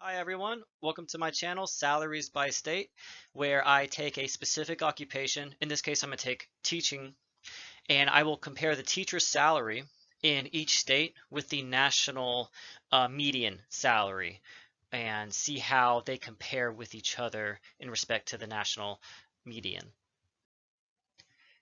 Hi everyone, welcome to my channel, Salaries by State, where I take a specific occupation. In this case, I'm going to take teaching, and I will compare the teacher's salary in each state with the national median salary and see how they compare with each other in respect to the national median.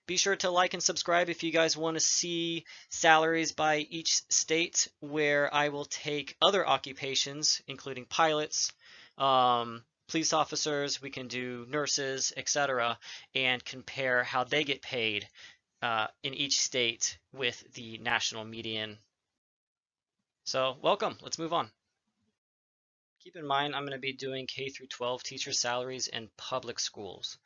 Be sure to like and subscribe if you guys want to see salaries by each state, where I will take other occupations, including pilots, police officers, we can do nurses, etc., and compare how they get paid in each state with the national median. So welcome, let's move on. Keep in mind, I'm going to be doing K through 12 teacher salaries in public schools.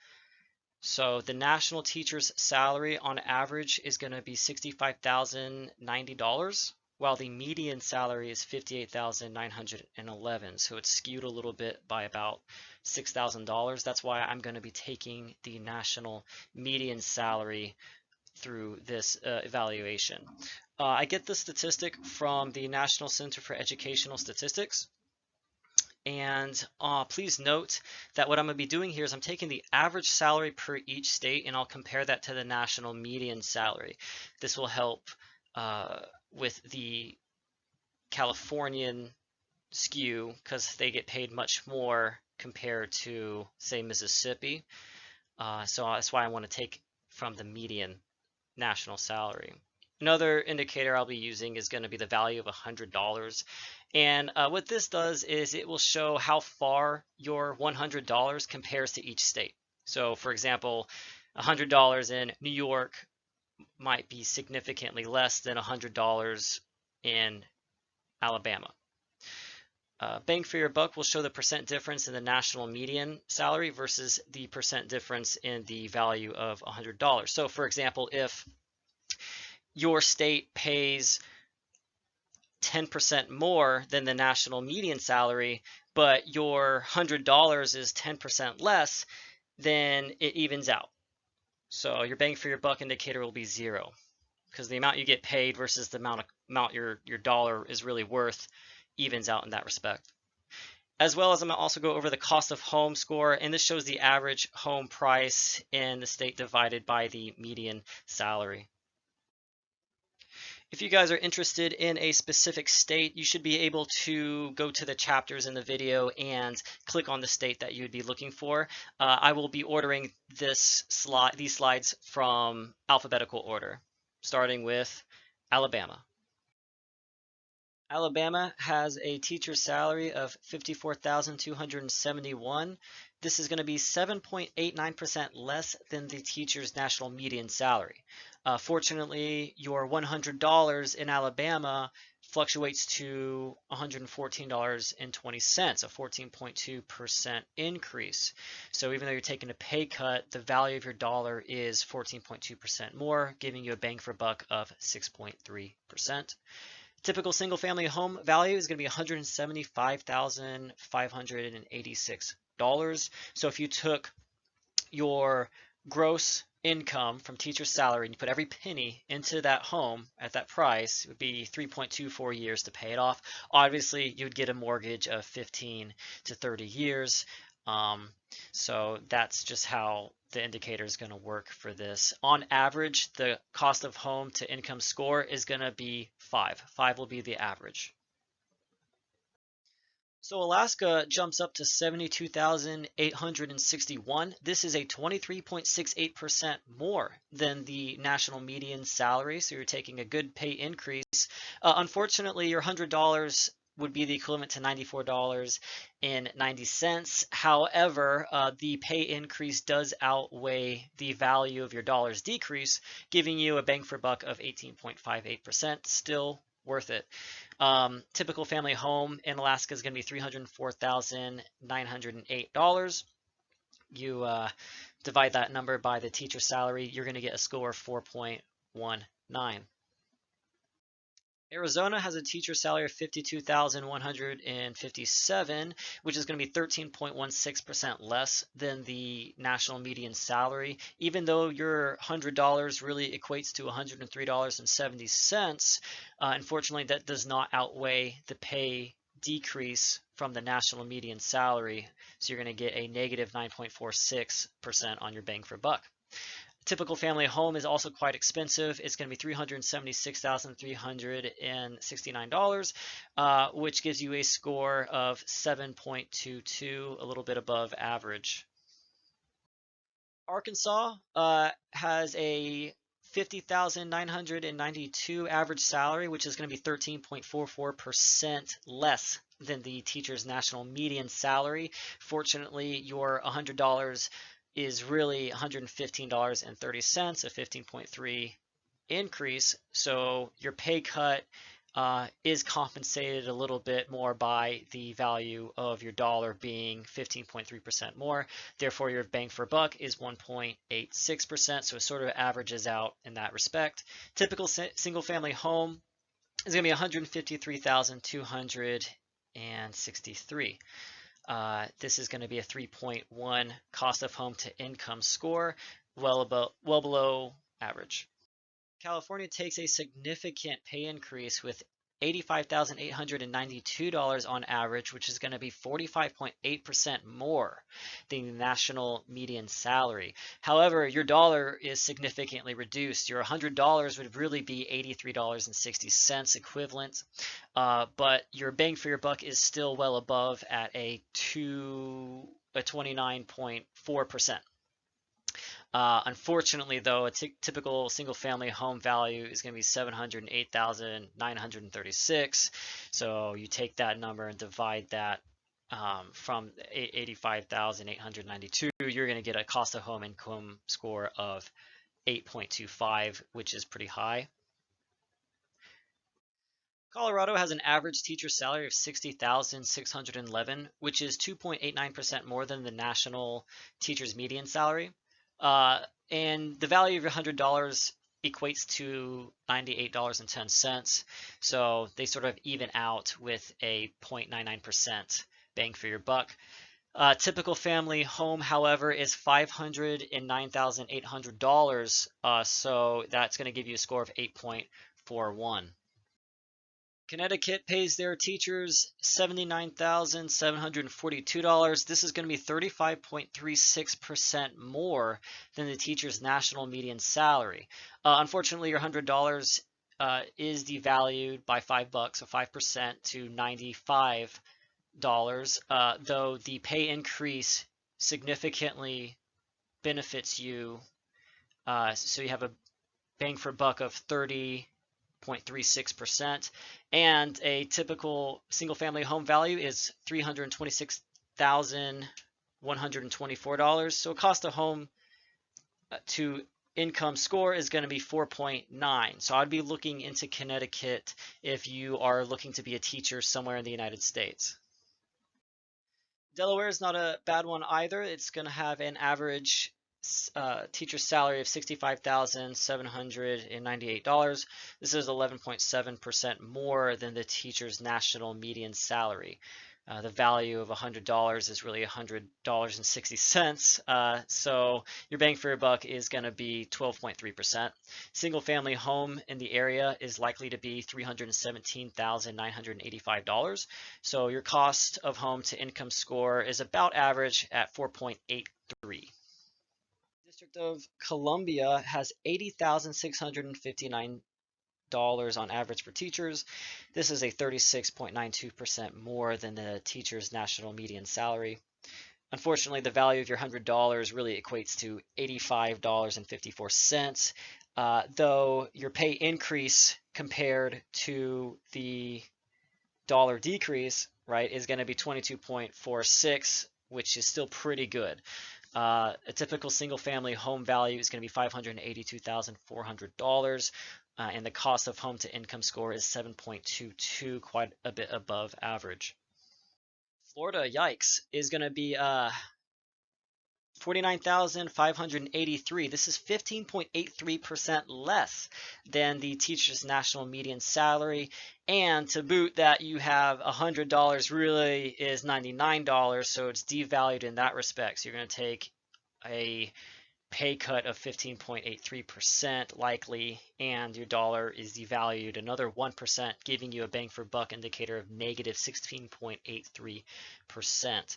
So the national teacher's salary on average is going to be $65,090, while the median salary is $58,911. So it's skewed a little bit by about $6,000. That's why I'm going to be taking the national median salary through this evaluation. I get the statistic from the National Center for Educational Statistics. And please note that what I'm going to be doing here is I'm taking the average salary per each state and I'll compare that to the national median salary. This will help with the Californian skew because they get paid much more compared to, say, Mississippi. So that's why I want to take from the median national salary. Another indicator I'll be using is going to be the value of $100. And what this does is it will show how far your $100 compares to each state. So for example, $100 in New York might be significantly less than $100 in Alabama. Bang for your buck will show the percent difference in the national median salary versus the percent difference in the value of $100. So for example, if your state pays 10% more than the national median salary, but your $100 is 10% less, then it evens out. So your bang for your buck indicator will be zero because the amount you get paid versus the amount your dollar is really worth evens out in that respect. As well as I'm going to also go over the cost of home score, and this shows the average home price in the state divided by the median salary. If you guys are interested in a specific state, you should be able to go to the chapters in the video and click on the state that you would be looking for. I will be ordering these slides from alphabetical order, starting with Alabama. Alabama has a teacher salary of $54,271. This is going to be 7.89% less than the teacher's national median salary. Fortunately, your $100 in Alabama fluctuates to $114.20, a 14.2% increase. So even though you're taking a pay cut, the value of your dollar is 14.2% more, giving you a bang for buck of 6.3%. Typical single family home value is going to be $175,586. So if you took your gross income from teacher's salary and you put every penny into that home at that price, it would be 3.24 years to pay it off. Obviously, you'd get a mortgage of 15 to 30 years. So that's just how the indicator is going to work for this. On average, the cost of home to income score is going to be 5. 5 will be the average. So Alaska jumps up to 72,861. This is a 23.68% more than the national median salary, so you're taking a good pay increase. Unfortunately, your $100 would be the equivalent to $94.90. However, the pay increase does outweigh the value of your dollar's decrease, giving you a bang for buck of 18.58%. Still worth it. Typical family home in Alaska is going to be $304,908. You divide that number by the teacher salary, you're going to get a score of 4.19. Arizona has a teacher salary of $52,157, which is going to be 13.16% less than the national median salary. Even though your $100 really equates to $103.70, unfortunately that does not outweigh the pay decrease from the national median salary. So you're going to get a negative 9.46% on your bang for buck. Typical family home is also quite expensive. It's going to be $376,369, which gives you a score of 7.22, a little bit above average. Arkansas has a 50,992 average salary, which is going to be 13.44% less than the teacher's national median salary. Fortunately, your $100 is really $115.30, a 15.3 increase. So your pay cut is compensated a little bit more by the value of your dollar being 15.3% more. Therefore, your bang for buck is 1.86%. So it sort of averages out in that respect. Typical single family home is going to be 153,263. This is going to be a 3.1 cost of home to income score, well below average. California takes a significant pay increase with $85,892 on average, which is going to be 45.8% more than the national median salary. However, your dollar is significantly reduced. Your $100 would really be $83.60 equivalent, but your bang for your buck is still well above at a 29.4%. Unfortunately, though, a typical single-family home value is going to be $708,936. So you take that number and divide that from 85,892. You're going to get a cost of home income score of 8.25, which is pretty high. Colorado has an average teacher salary of $60,611, which is 2.89% more than the national teacher's median salary. And the value of your $100 equates to $98.10. So they sort of even out with a 0.99% bang for your buck. Typical family home, however, is $509,800. So that's going to give you a score of 8.41. Connecticut pays their teachers $79,742. This is going to be 35.36% more than the teacher's national median salary. Unfortunately, your $100 is devalued by $5, so 5% to $95, though the pay increase significantly benefits you. So you have a bang for buck of 30.36%, and a typical single-family home value is $326,124. So cost of home to income score is going to be 4.9. So I'd be looking into Connecticut if you are looking to be a teacher somewhere in the United States. Delaware is not a bad one either. It's going to have an average teacher salary of $65,798. This is 11.7% more than the teacher's national median salary. The value of $100 is really $100.60. So your bang for your buck is going to be 12.3%. Single family home in the area is likely to be $317,985. So your cost of home to income score is about average at 4.83. District of Columbia has $80,659 on average for teachers. This is a 36.92% more than the teacher's national median salary. Unfortunately, the value of your $100 really equates to $85.54, though your pay increase compared to the dollar decrease, right, is going to be 22.46, which is still pretty good. A typical single-family home value is going to be $582,400, and the cost of home to income score is 7.22, quite a bit above average. Florida, yikes, is going to be $49,583. This is 15.83% less than the teacher's national median salary. And to boot that, you have $100 really is $99, so it's devalued in that respect. So you're going to take a pay cut of 15.83% likely, and your dollar is devalued another 1%, giving you a bang for buck indicator of negative 16.83%.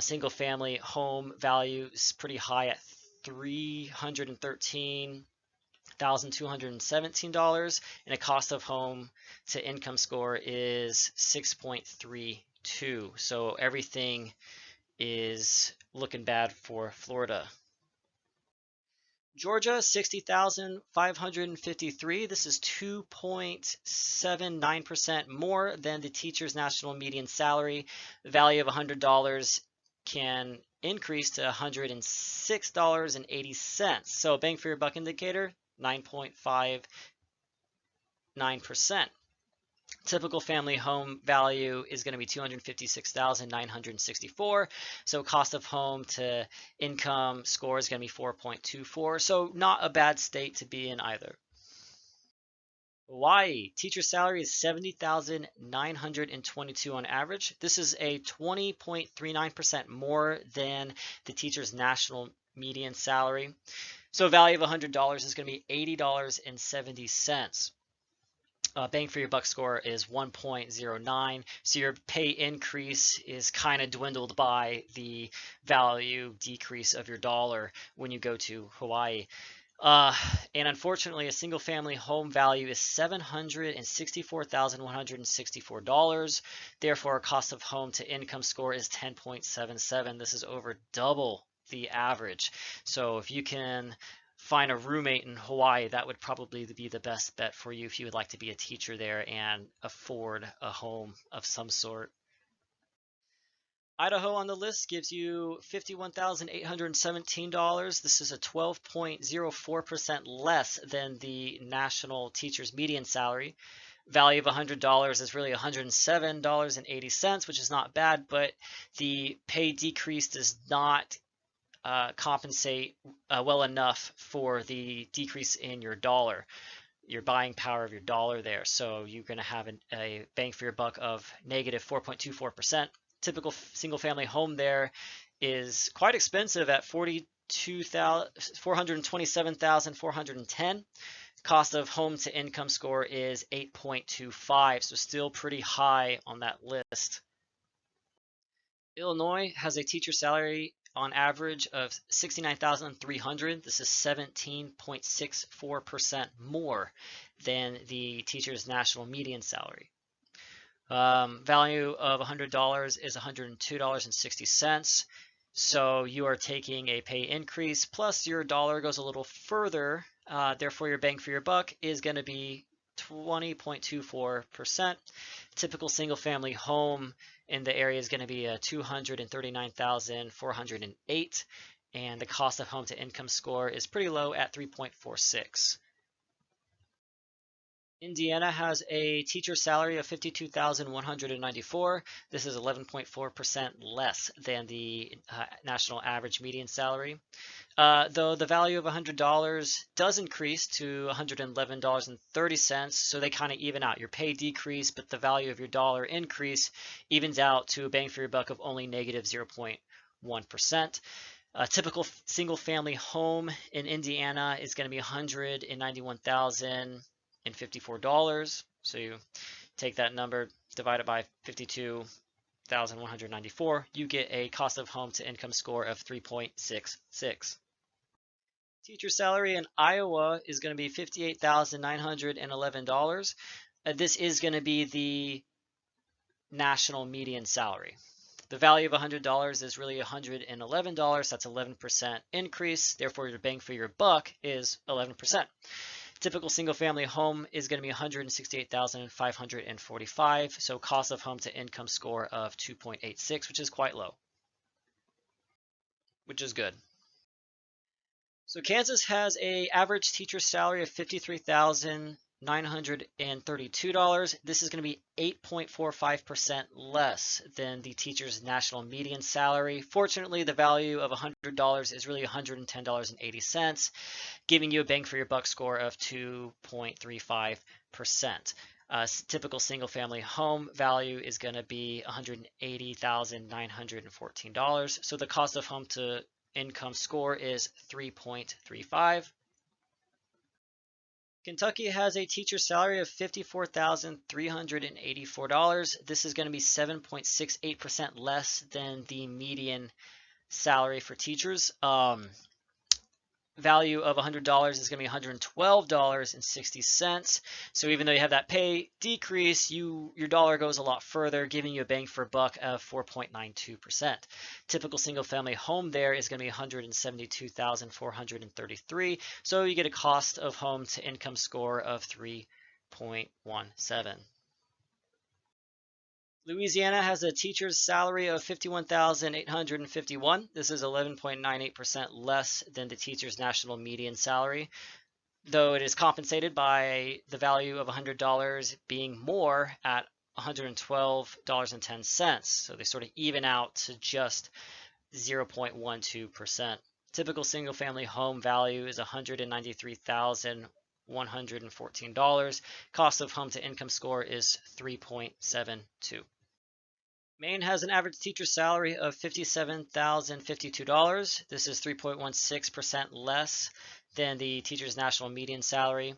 Single family home value is pretty high at $313,217, and a cost of home to income score is 6.32. So everything is looking bad for Florida. Georgia, 60,553. This is 2.79% more than the teacher's national median salary. The value of $100 can increase to $106.80. So bang for your buck indicator, 9.59%. Typical family home value is going to be 256,964. So cost of home to income score is going to be 4.24. So not a bad state to be in either. Hawaii, teacher salary is 70,922 on average. This is a 20.39% more than the teacher's national median salary. So value of $100 is going to be $80.70. Bang for your buck score is 1.09. So your pay increase is kind of dwindled by the value decrease of your dollar when you go to Hawaii. And unfortunately, a single family home value is $764,164. Therefore, our cost of home to income score is 10.77. This is over double the average. So if you can find a roommate in Hawaii, that would probably be the best bet for you if you would like to be a teacher there and afford a home of some sort. Idaho on the list gives you $51,817. This is a 12.04% less than the national teacher's median salary. Value of $100 is really $107.80, which is not bad, but the pay decrease does not compensate well enough for the decrease in your dollar, your buying power of your dollar there. So you're going to have a bang for your buck of negative 4.24%. Typical single family home there is quite expensive at $427,410. Cost of home to income score is 8.25, so still pretty high on that list. Illinois has a teacher salary on average of 69,300. This is 17.64% more than the teacher's national median salary. Value of $100 is $102.60. So you are taking a pay increase plus your dollar goes a little further. Therefore, your bang for your buck is going to be 20.24%. Typical single family home in the area is going to be a 239,408, and the cost of home to income score is pretty low at 3.46. Indiana has a teacher salary of 52,194. This is 11.4% less than the national average median salary. Though the value of $100 does increase to $111.30, so they kind of even out. Your pay decrease, but the value of your dollar increase evens out to a bang for your buck of only negative 0.1%. A typical single family home in Indiana is going to be $191,054. So you take that number, divide it by 52,194, you get a cost of home to income score of 3.66. Teacher salary in Iowa is going to be $58,911. This is going to be the national median salary. The value of $100 is really $111. That's 11% increase. Therefore, your bang for your buck is 11%. Typical single family home is going to be $168,545. So cost of home to income score of 2.86, which is quite low, which is good. So Kansas has a average teacher salary of $53,932. This is going to be 8.45% less than the teacher's national median salary. Fortunately, the value of $100 is really $110.80, giving you a bang for your buck score of 2.35%. Typical single family home value is going to be $180,914. So the cost of home to income score is 3.35. Kentucky has a teacher salary of $54,384. This is going to be 7.68% less than the median salary for teachers. Value of $100 is going to be $112.60. So even though you have that pay decrease, your dollar goes a lot further, giving you a bang for buck of 4.92%. Typical single family home there is going to be $172,433. So you get a cost of home to income score of 3.17. Louisiana has a teacher's salary of $51,851. This is 11.98% less than the teacher's national median salary, though it is compensated by the value of $100 being more at $112.10. So they sort of even out to just 0.12%. Typical single family home value is $193,114. Cost of home to income score is 3.72. Maine has an average teacher salary of $57,052. This is 3.16% less than the teacher's national median salary.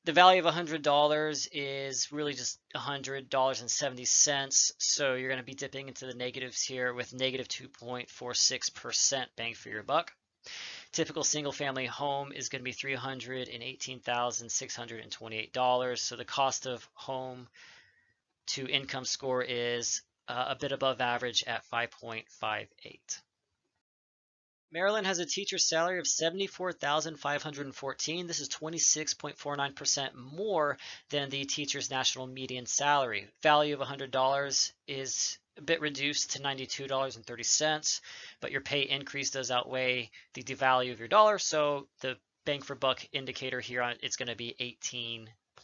The value of $100 is really just $100.70, so you're going to be dipping into the negatives here with negative 2.46% bang for your buck. Typical single family home is going to be $318,628, so the cost of home to income score is a bit above average at 5.58. Maryland has a teacher salary of $74,514. This is 26.49% more than the teacher's national median salary. Value of $100 is a bit reduced to $92.30, but your pay increase does outweigh the devalue of your dollar, so the bang for buck indicator here it's going to be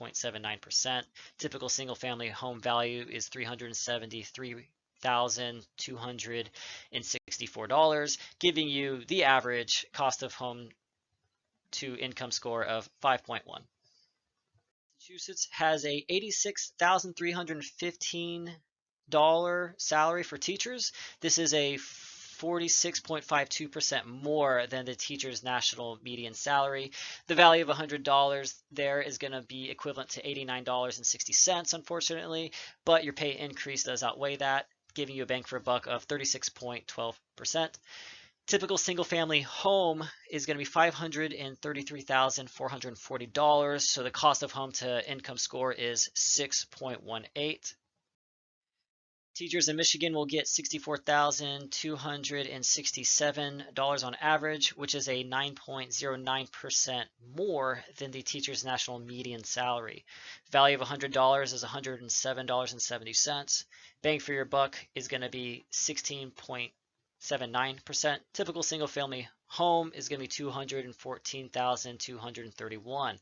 18.79%. Typical single family home value is $373,264, giving you the average cost of home to income score of 5.1. Massachusetts has a $86,315 salary for teachers. This is a 46.52% more than the teacher's national median salary. The value of $100 there is going to be equivalent to $89.60, unfortunately, but your pay increase does outweigh that, giving you a bang for a buck of 36.12%. Typical single family home is going to be $533,440, so the cost of home to income score is 6.18. Teachers in Michigan will get $64,267 on average, which is a 9.09% more than the teacher's national median salary. Value of $100 is $107.70. Bang for your buck is going to be 16.79%. Typical single family home is going to be $214,231.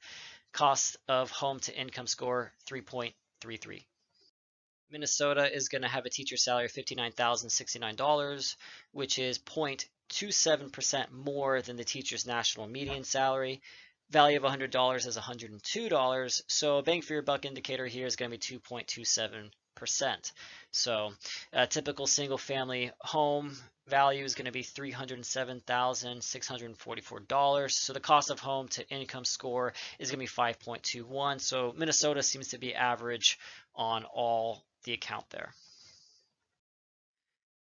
Cost of home to income score 3.33. Minnesota is going to have a teacher salary of $59,069, which is 0.27% more than the teacher's national median salary. Value of $100 is $102, so a bang for your buck indicator here is going to be 2.27%. So a typical single family home value is going to be $307,644. So the cost of home to income score is going to be 5.21. So Minnesota seems to be average on all the account there.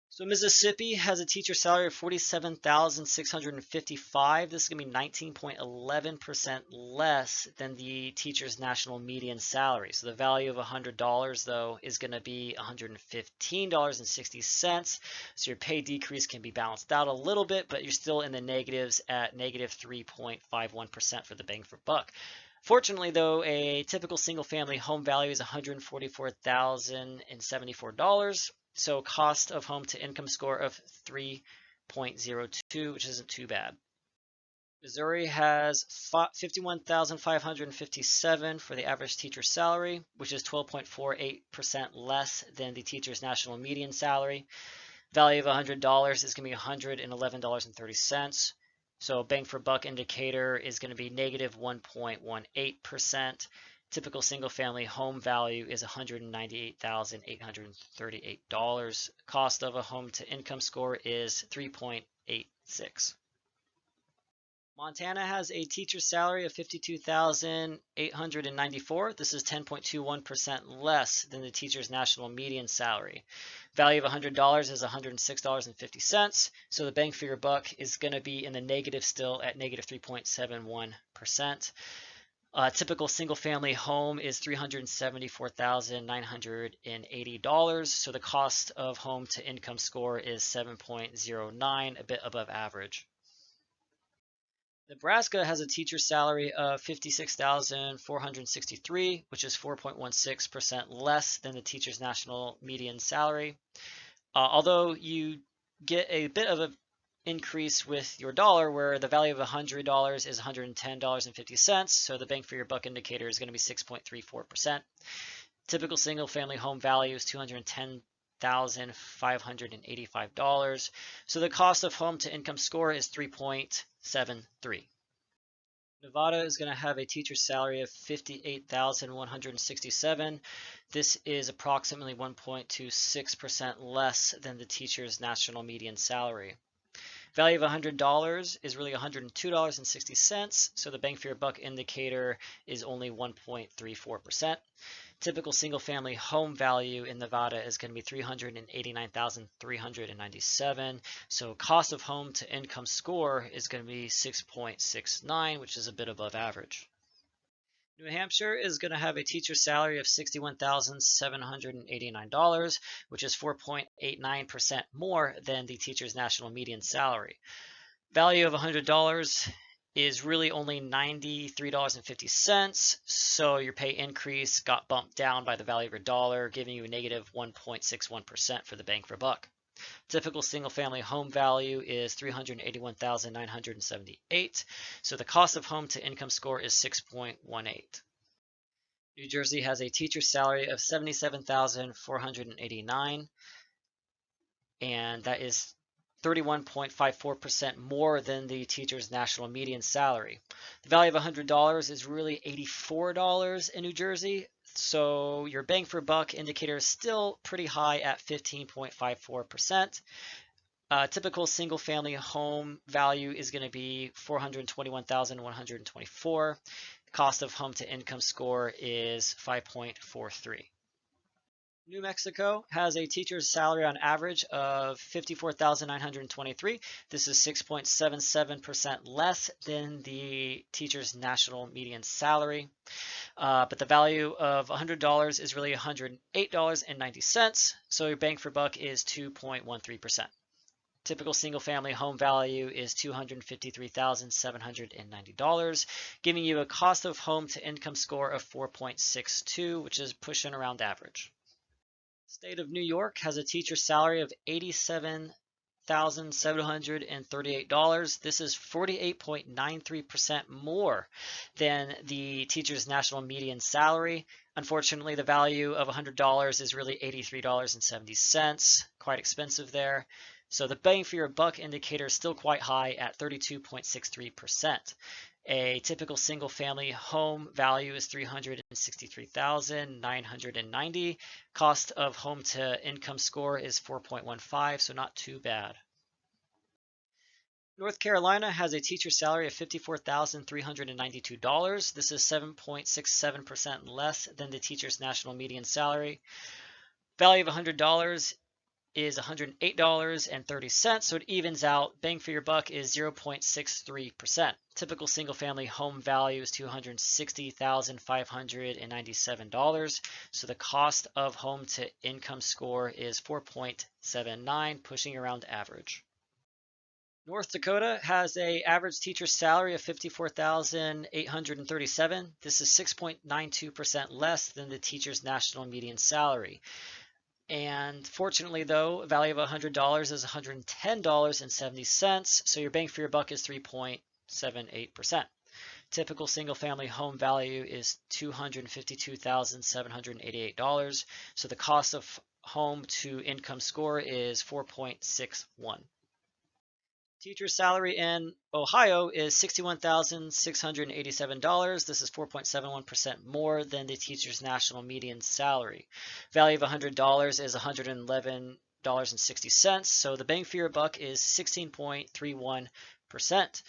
So Mississippi has a teacher salary of $47,655. This is going to be 19.11% less than the teacher's national median salary. So the value of $100, though, is going to be $115.60. So your pay decrease can be balanced out a little bit, but you're still in the negatives at negative 3.51% for the bang for buck. Fortunately, though, a typical single-family home value is $144,074. So cost of home to income score of 3.02, which isn't too bad. Missouri has $51,557 for the average teacher salary, which is 12.48% less than the teacher's national median salary. Value of $100 is going to be $111.30. So bang for buck indicator is going to be negative 1.18%. Typical single-family home value is $198,838. Cost of a home-to-income score is 3.86. Montana has a teacher's salary of $52,894. This is 10.21% less than the teacher's national median salary. Value of $100 is $106.50. So the bang for your buck is going to be in the negative still at negative 3.71%. Typical single-family home is $374,980. So the cost of home-to-income score is 7.09, a bit above average. Nebraska has a teacher's salary of $56,463, which is 4.16% less than the teacher's national median salary. Although you get a bit of an increase with your dollar, where the value of $100 is $110.50, so the bang for your buck indicator is going to be 6.34%. Typical single-family home value is $210,585. So the cost of home-to-income score is 3.73. Nevada is going to have a teacher's salary of $58,167. This is approximately 1.26% less than the teacher's national median salary. Value of $100 is really $102.60, so the bang for your buck indicator is only 1.34%. Typical single-family home value in Nevada is going to be $389,397. So cost of home to income score is going to be 6.69, which is a bit above average. New Hampshire is going to have a teacher's salary of $61,789, which is 4.89% more than the teacher's national median salary. Value of $100 is really only $93.50, so your pay increase got bumped down by the value of your dollar, giving you a negative 1.61% for the bang for buck. Typical single-family home value is $381,978, so the cost of home to income score is 6.18. New Jersey has a teacher's salary of $77,489, and that is 31.54% more than the teacher's national median salary. The value of $100 is really $84 in New Jersey, so your bang for buck indicator is still pretty high at 15.54%. Typical single-family home value is going to be $421,124. Cost of home to income score is 5.43. New Mexico has a teacher's salary on average of $54,923. This is 6.77% less than the teacher's national median salary. But the value of $100 is really $108.90. So your bang for buck is 2.13%. Typical single-family home value is $253,790, giving you a cost of home to income score of 4.62, which is pushing around average. State of New York has a teacher's salary of $87,738. This is 48.93% more than the teacher's national median salary. Unfortunately, the value of $100 is really $83.70, quite expensive there. So the bang for your buck indicator is still quite high at 32.63%. A typical single-family home value is $363,990. Cost of home to income score is 4.15, so not too bad. North Carolina has a teacher's salary of $54,392. This is 7.67% less than the teacher's national median salary. Value of $100 is $108.30, so it evens out. Bang for your buck is 0.63%. Typical single-family home value is $260,597, so the cost of home to income score is 4.79, pushing around average. North Dakota has an average teacher's salary of $54,837. This is 6.92% less than the teacher's national median salary. And fortunately, though, a value of $100 is $110.70, so your bang for your buck is 3.78%. Typical single-family home value is $252,788, so the cost of home to income score is 4.61. Teacher salary in Ohio is $61,687. This is 4.71% more than the teacher's national median salary. Value of $100 is $111.60. So the bang for your buck is 16.31%.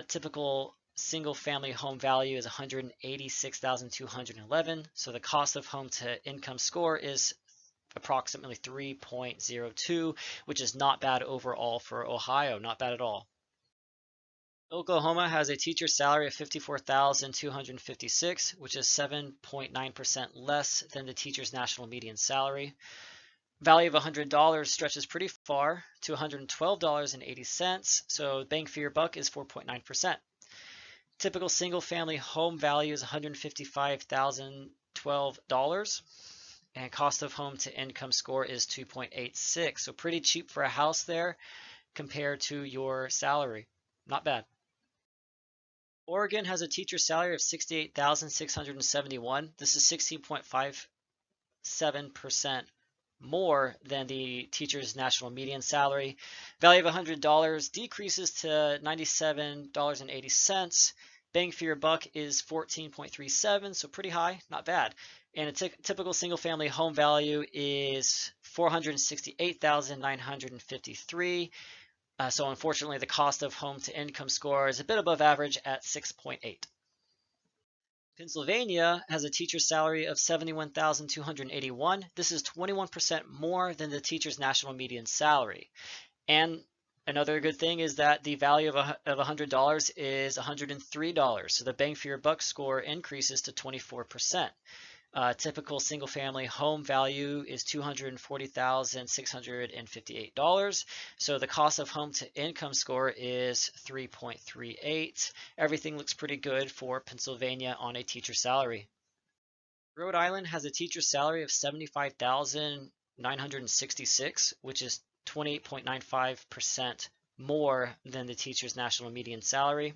Typical single family home value is 186,211. So the cost of home to income score is approximately 3.02, which is not bad overall for Ohio, not bad at all. Oklahoma has a teacher salary of 54,256, which is 7.9% less than the teacher's national median salary. Value of $100 stretches pretty far to $112.80, so bang for your buck is 4.9%. Typical single family home value is $155,012, and cost of home to income score is 2.86. So pretty cheap for a house there compared to your salary. Not bad. Oregon has a teacher salary of 68,671. This is 16.57% more than the teacher's national median salary. Value of $100 decreases to $97.80. Bang for your buck is 14.37, so pretty high, not bad. And a typical single family home value is 468,953. So unfortunately, the cost of home to income score is a bit above average at 6.8. Pennsylvania has a teacher salary of 71,281. This is 21% more than the teacher's national median salary. And another good thing is that the value of $100 is $103. So the bang for your buck score increases to 24%. Typical single family home value is $240,658. So the cost of home to income score is 3.38. Everything looks pretty good for Pennsylvania on a teacher salary. Rhode Island has a teacher salary of $75,966, which is 28.95% more than the teacher's national median salary.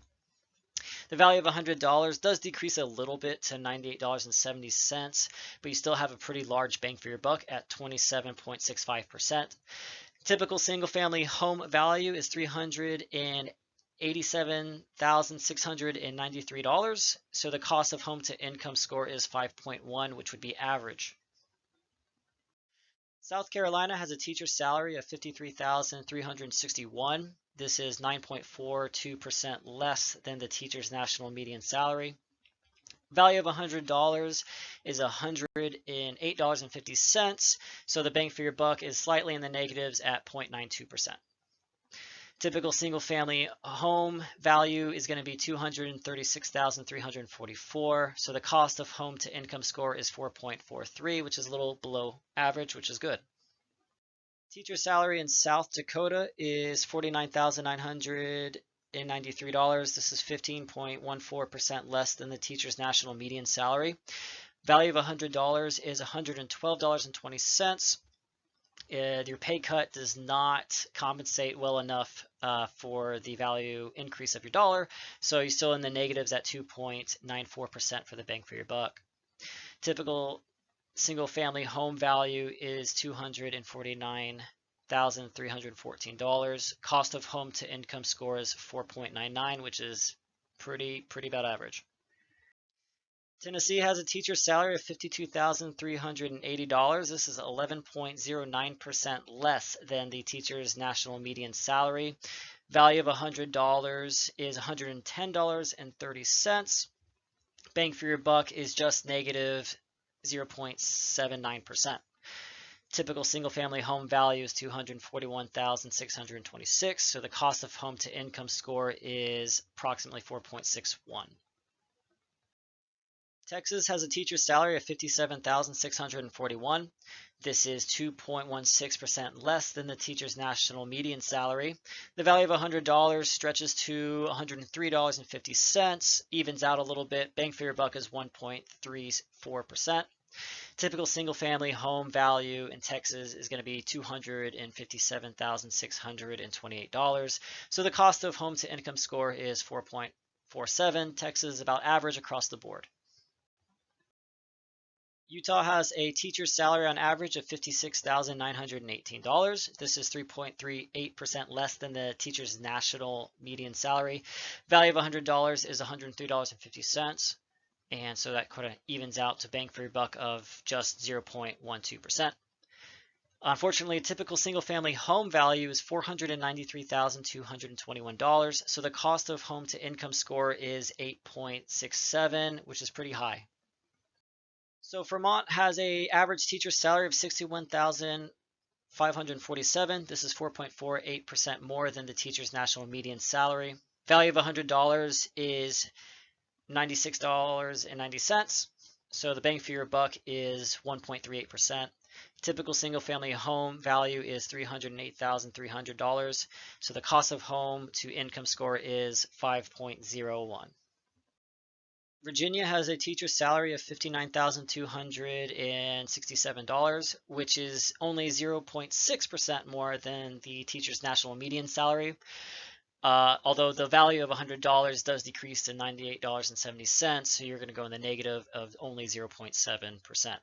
The value of $100 does decrease a little bit to $98.70, but you still have a pretty large bang for your buck at 27.65%. Typical single-family home value is $387,693, so the cost of home to income score is 5.1, which would be average. South Carolina has a teacher salary of $53,361. This is 9.42% less than the teacher's national median salary. Value of $100 is $108.50, so the bang for your buck is slightly in the negatives at 0.92%. Typical single family home value is going to be $236,344. So the cost of home to income score is 4.43, which is a little below average, which is good. Teacher salary in South Dakota is $49,993. This is 15.14% less than the teacher's national median salary. Value of $100 is $112.20. Your pay cut does not compensate well enough for the value increase of your dollar, so you're still in the negatives at 2.94% for the bang for your buck. Typical single family home value is $249,314. Cost of home to income score is 4.99, which is pretty about average. Tennessee has a teacher salary of $52,380. This is 11.09% less than the teacher's national median salary. Value of $100 is $110.30. Bang for your buck is just negative 0.79%. Typical single-family home value is $241,626, so the cost of home to income score is approximately 4.61. Texas has a teacher salary of $57,641. This is 2.16% less than the teacher's national median salary. The value of $100 stretches to $103.50, evens out a little bit. Bang for your buck is 1.34%. Typical single-family home value in Texas is going to be $257,628. So the cost of home to income score is 4.47. Texas is about average across the board. Utah has a teacher's salary on average of $56,918. This is 3.38% less than the teacher's national median salary. Value of $100 is $103.50. And so that kind of evens out to bang for your buck of just 0.12%. Unfortunately, a typical single-family home value is $493,221. So the cost of home to income score is 8.67, which is pretty high. So Vermont has a average teacher salary of $61,547. This is 4.48% more than the teacher's national median salary. Value of $100 is $96.90. So the bang for your buck is 1.38%. Typical single-family home value is $308,300. So the cost of home to income score is 5.01. Virginia has a teacher salary of $59,267, which is only 0.6% more than the teacher's national median salary. Although the value of $100 does decrease to $98.70, so you're going to go in the negative of only 0.7%.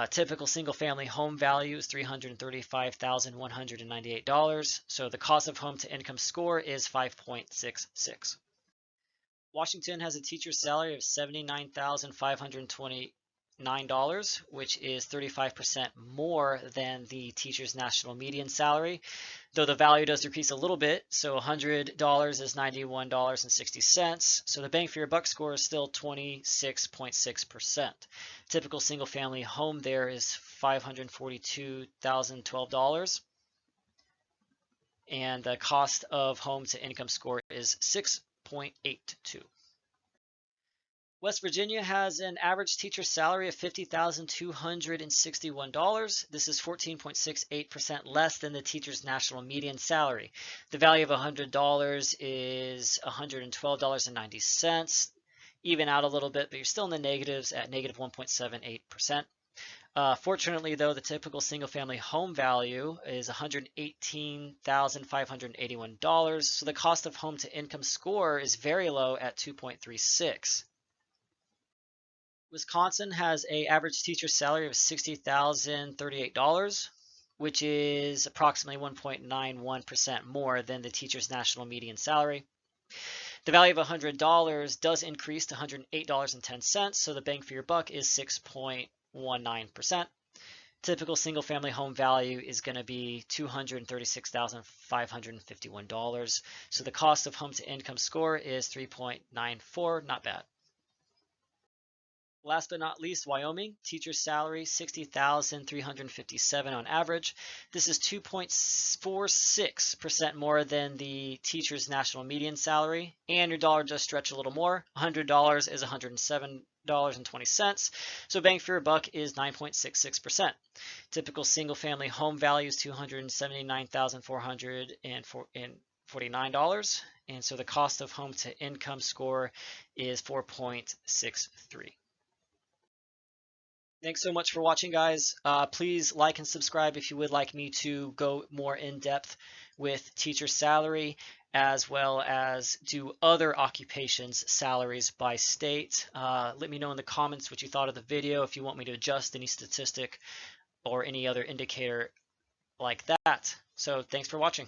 Typical single-family home value is $335,198, so the cost of home to income score is 5.66. Washington has a teacher salary of $79,529, which is 35% more than the teacher's national median salary, though the value does decrease a little bit. So $100 is $91.60. So the bang for your buck score is still 26.6%. Typical single-family home there is $542,012. And the cost of home to income score is 6.82. West Virginia has an average teacher salary of $50,261. This is 14.68% less than the teacher's national median salary. The value of $100 is $112.90. Even out a little bit, but you're still in the negatives at negative 1.78%. Fortunately, though, the typical single-family home value is $118,581. So the cost of home to income score is very low at 2.36. Wisconsin has an average teacher salary of $60,038, which is approximately 1.91% more than the teacher's national median salary. The value of $100 does increase to $108.10, so the bang for your buck is 6.19%. Typical single-family home value is going to be $236,551. So the cost of home to income score is 3.94, not bad. Last but not least, Wyoming, teacher salary $60,357 on average. This is 2.46% more than the teacher's national median salary, and your dollar does stretch a little more. $100 is $107.20, so bang for your buck is 9.66%. Typical single-family home value is $279,449, and so the cost of home to income score is 4.63. Thanks so much for watching, guys. Please like and subscribe if you would like me to go more in depth with teacher salary, as well as do other occupations salaries by state. Let me know in the comments what you thought of the video, if you want me to adjust any statistic or any other indicator like that. So thanks for watching.